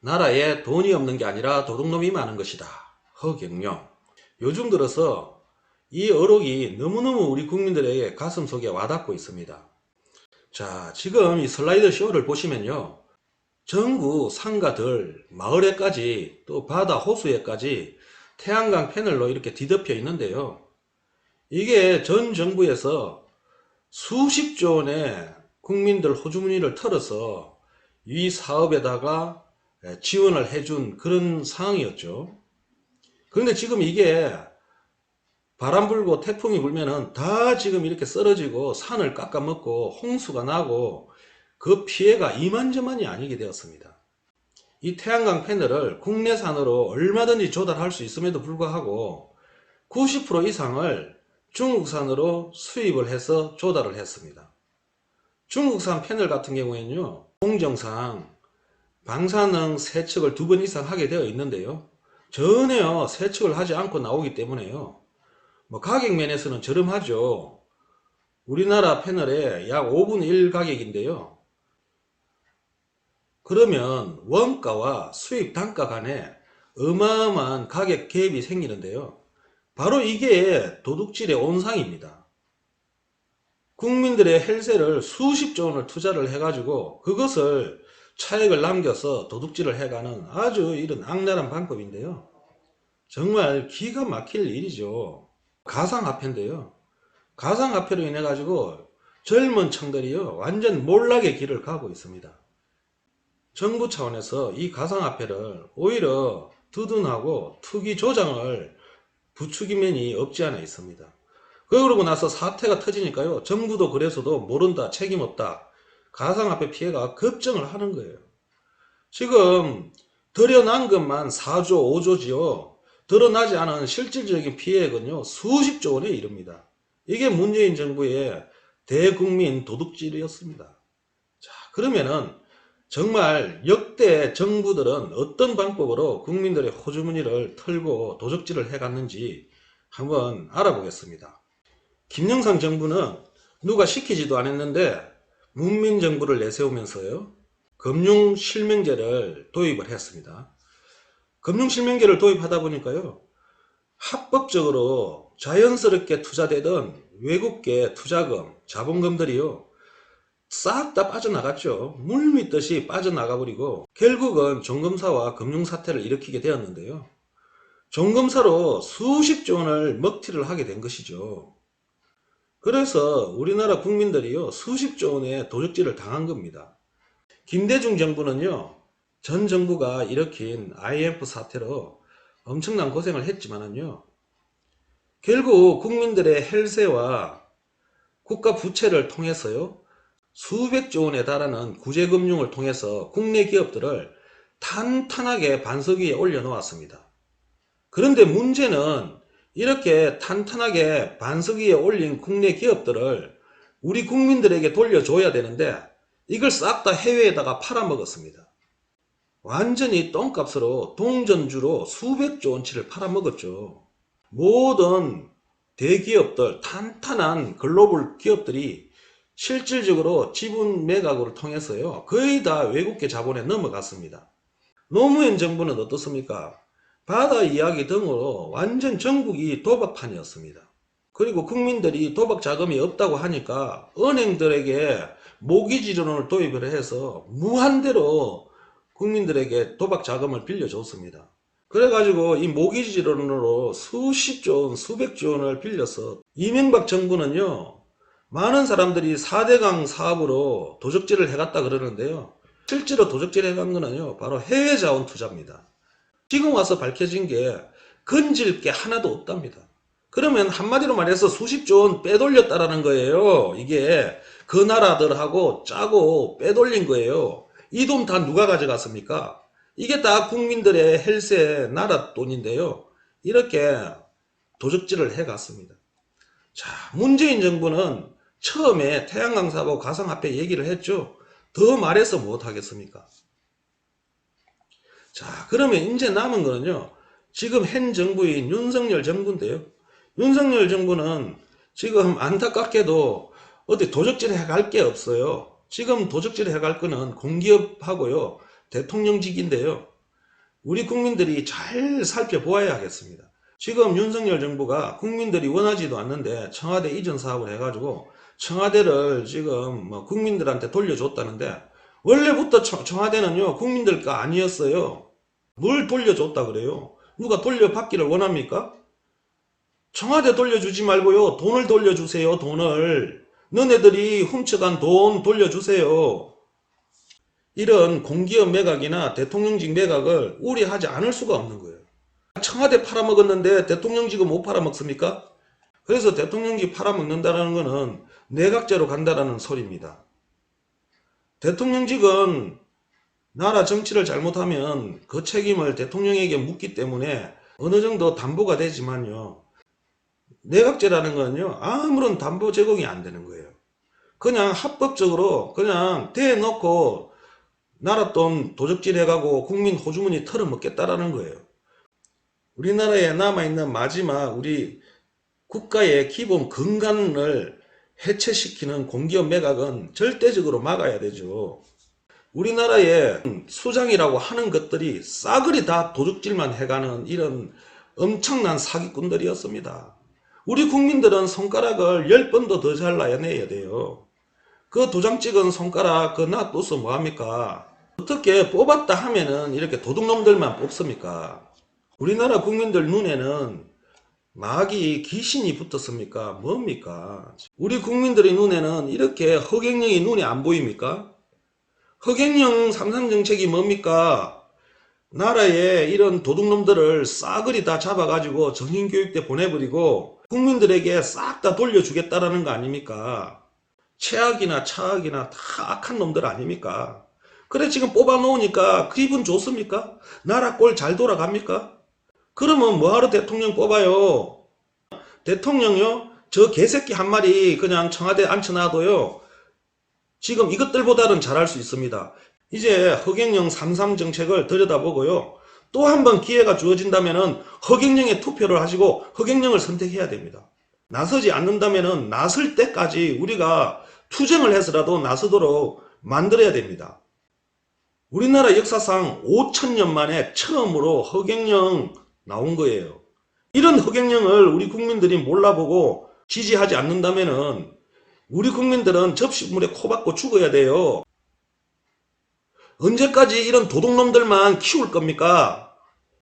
나라에 돈이 없는 게 아니라 도둑놈이 많은 것이다. 허경영. 요즘 들어서 이 어록이 너무너무 우리 국민들에게 가슴속에 와닿고 있습니다. 자, 지금 이 슬라이드 쇼를 보시면요. 전국 상가들, 마을에까지 또 바다 호수에까지 태양광 패널로 이렇게 뒤덮여 있는데요. 이게 전 정부에서 수십조 원의 국민들 호주머니를 털어서 이 사업에다가 지원을 해준 그런 상황이었죠. 그런데 지금 이게 바람 불고 태풍이 불면은 다 지금 이렇게 쓰러지고 산을 깎아먹고 홍수가 나고 그 피해가 이만저만이 아니게 되었습니다. 이 태양광 패널을 국내산으로 얼마든지 조달할 수 있음에도 불구하고 90% 이상을 중국산으로 수입을 해서 조달을 했습니다. 중국산 패널 같은 경우에는요, 공정상 방사능 세척을 2번 이상 하게 되어 있는데요. 전혀 세척을 하지 않고 나오기 때문에요. 가격 면에서는 저렴하죠. 우리나라 패널의 약 5분의 1 가격인데요. 그러면 원가와 수입 단가 간에 어마어마한 가격 갭이 생기는데요. 바로 이게 도둑질의 온상입니다. 국민들의 헬세를 수십조 원을 투자를 해가지고 그것을 차액을 남겨서 도둑질을 해가는 아주 이런 악랄한 방법인데요. 정말 기가 막힐 일이죠. 가상화폐인데요. 가상화폐로 인해 가지고 젊은 층들이요 완전 몰락의 길을 가고 있습니다. 정부 차원에서 이 가상화폐를 오히려 두둔하고 투기 조장을 부추기면이 없지 않아 있습니다. 그러고 나서 사태가 터지니까요, 정부도 그래서도 모른다, 책임 없다, 가상화폐 피해가 급증을 하는 거예요. 지금 들여난 것만 4조 5조지요 드러나지 않은 실질적인 피해액은요 수십조 원에 이릅니다. 이게 문재인 정부의 대국민 도둑질이었습니다. 자, 그러면은 정말 역대 정부들은 어떤 방법으로 국민들의 호주머니를 털고 도적질을 해갔는지 한번 알아보겠습니다. 김영삼 정부는 누가 시키지도 않았는데 문민정부를 내세우면서요, 금융실명제를 도입을 했습니다. 금융실명제를 도입하다 보니까요, 합법적으로 자연스럽게 투자되던 외국계 투자금, 자본금들이요 싹 다 빠져나갔죠. 물밀듯이 빠져나가버리고 결국은 종검사와 금융사태를 일으키게 되었는데요. 종검사로 수십조 원을 먹튀를 하게 된 것이죠. 그래서 우리나라 국민들이요 수십조 원의 도적질을 당한 겁니다. 김대중 정부는요, 전 정부가 일으킨 IMF 사태로 엄청난 고생을 했지만은요, 결국 국민들의 헬세와 국가 부채를 통해서요, 수백조 원에 달하는 구제금융을 통해서 국내 기업들을 탄탄하게 반석 위에 올려놓았습니다. 그런데 문제는 이렇게 탄탄하게 반석 위에 올린 국내 기업들을 우리 국민들에게 돌려줘야 되는데 이걸 싹 다 해외에다가 팔아먹었습니다. 완전히 똥값으로 동전주로 수백조 원치를 팔아먹었죠. 모든 대기업들, 탄탄한 글로벌 기업들이 실질적으로 지분 매각을 통해서요 거의 다 외국계 자본에 넘어갔습니다. 노무현 정부는 어떻습니까? 바다 이야기 등으로 완전 전국이 도박판이었습니다. 그리고 국민들이 도박 자금이 없다고 하니까 은행들에게 모기지론을 도입을 해서 무한대로 국민들에게 도박 자금을 빌려줬습니다. 그래가지고 이 모기지론으로 수십조 원, 수백조 원을 빌려서 이명박 정부는요, 많은 사람들이 4대강 사업으로 도적질을 해갔다 그러는데요. 실제로 도적질 해간 거는요, 바로 해외 자원 투자입니다. 지금 와서 밝혀진 게 건질 게 하나도 없답니다. 그러면 한마디로 말해서 수십조 원 빼돌렸다라는 거예요. 이게 그 나라들하고 짜고 빼돌린 거예요. 이 돈 다 누가 가져갔습니까? 이게 다 국민들의 헬세 나라 돈인데요. 이렇게 도적질을 해갔습니다. 자, 문재인 정부는 처음에 태양광 사업 가상화폐 얘기를 했죠. 더 말해서 못하겠습니까? 자, 그러면 이제 남은 거는요, 지금 현 정부인 윤석열 정부인데요. 윤석열 정부는 지금 안타깝게도 어디 도적질 해갈 게 없어요. 지금 도적질 해갈 거는 공기업하고요, 대통령직인데요. 우리 국민들이 잘 살펴보아야 하겠습니다. 지금 윤석열 정부가 국민들이 원하지도 않는데 청와대 이전 사업을 해가지고 청와대를 지금 뭐 국민들한테 돌려줬다는데, 원래부터 청와대는요 국민들 거 아니었어요. 뭘 돌려줬다 그래요? 누가 돌려받기를 원합니까? 청와대 돌려주지 말고요, 돈을 돌려주세요. 돈을, 너네들이 훔쳐간 돈 돌려주세요. 이런 공기업 매각이나 대통령직 매각을 우려하지 않을 수가 없는 거예요. 청와대 팔아먹었는데 대통령직은 못 팔아먹습니까? 그래서 대통령직 팔아먹는다는 것은 내각제로 간다는 소리입니다. 대통령직은 나라 정치를 잘못하면 그 책임을 대통령에게 묻기 때문에 어느 정도 담보가 되지만요, 내각제라는 건요 아무런 담보 제공이 안 되는 거예요. 그냥 합법적으로 그냥 대놓고 나라 돈 도적질 해가고 국민 호주머니 털어먹겠다라는 거예요. 우리나라에 남아있는 마지막 우리 국가의 기본 근간을 해체시키는 공기업 매각은 절대적으로 막아야 되죠. 우리나라의 수장이라고 하는 것들이 싸그리 다 도둑질만 해가는 이런 엄청난 사기꾼들이었습니다. 우리 국민들은 손가락을 10번도 더 잘라내야 돼요. 그 도장 찍은 손가락 그 놔둬서 뭐합니까? 어떻게 뽑았다 하면은 이렇게 도둑놈들만 뽑습니까? 우리나라 국민들 눈에는 마귀 귀신이 붙었습니까? 뭡니까? 우리 국민들의 눈에는 이렇게 허경영이 눈에 안 보입니까? 허경영 삼삼정책이 뭡니까? 나라에 이런 도둑놈들을 싸그리 다 잡아가지고 정신교육대 보내버리고 국민들에게 싹 다 돌려주겠다라는 거 아닙니까? 최악이나 차악이나 다 악한 놈들 아닙니까? 그래 지금 뽑아놓으니까 기분 좋습니까? 나라 꼴 잘 돌아갑니까? 그러면 뭐하러 대통령 뽑아요? 대통령요? 저 개새끼 한 마리 그냥 청와대에 앉혀놔도요 지금 이것들보다는 잘할 수 있습니다. 이제 허경영 3.3 정책을 들여다보고요, 또 한 번 기회가 주어진다면 허경영에 투표를 하시고 허경영을 선택해야 됩니다. 나서지 않는다면 나설 때까지 우리가 투쟁을 해서라도 나서도록 만들어야 됩니다. 우리나라 역사상 5,000년 만에 처음으로 허경영 나온 거예요. 이런 허경영을 우리 국민들이 몰라보고 지지하지 않는다면 우리 국민들은 접시물에 코 박고 죽어야 돼요. 언제까지 이런 도둑놈들만 키울 겁니까?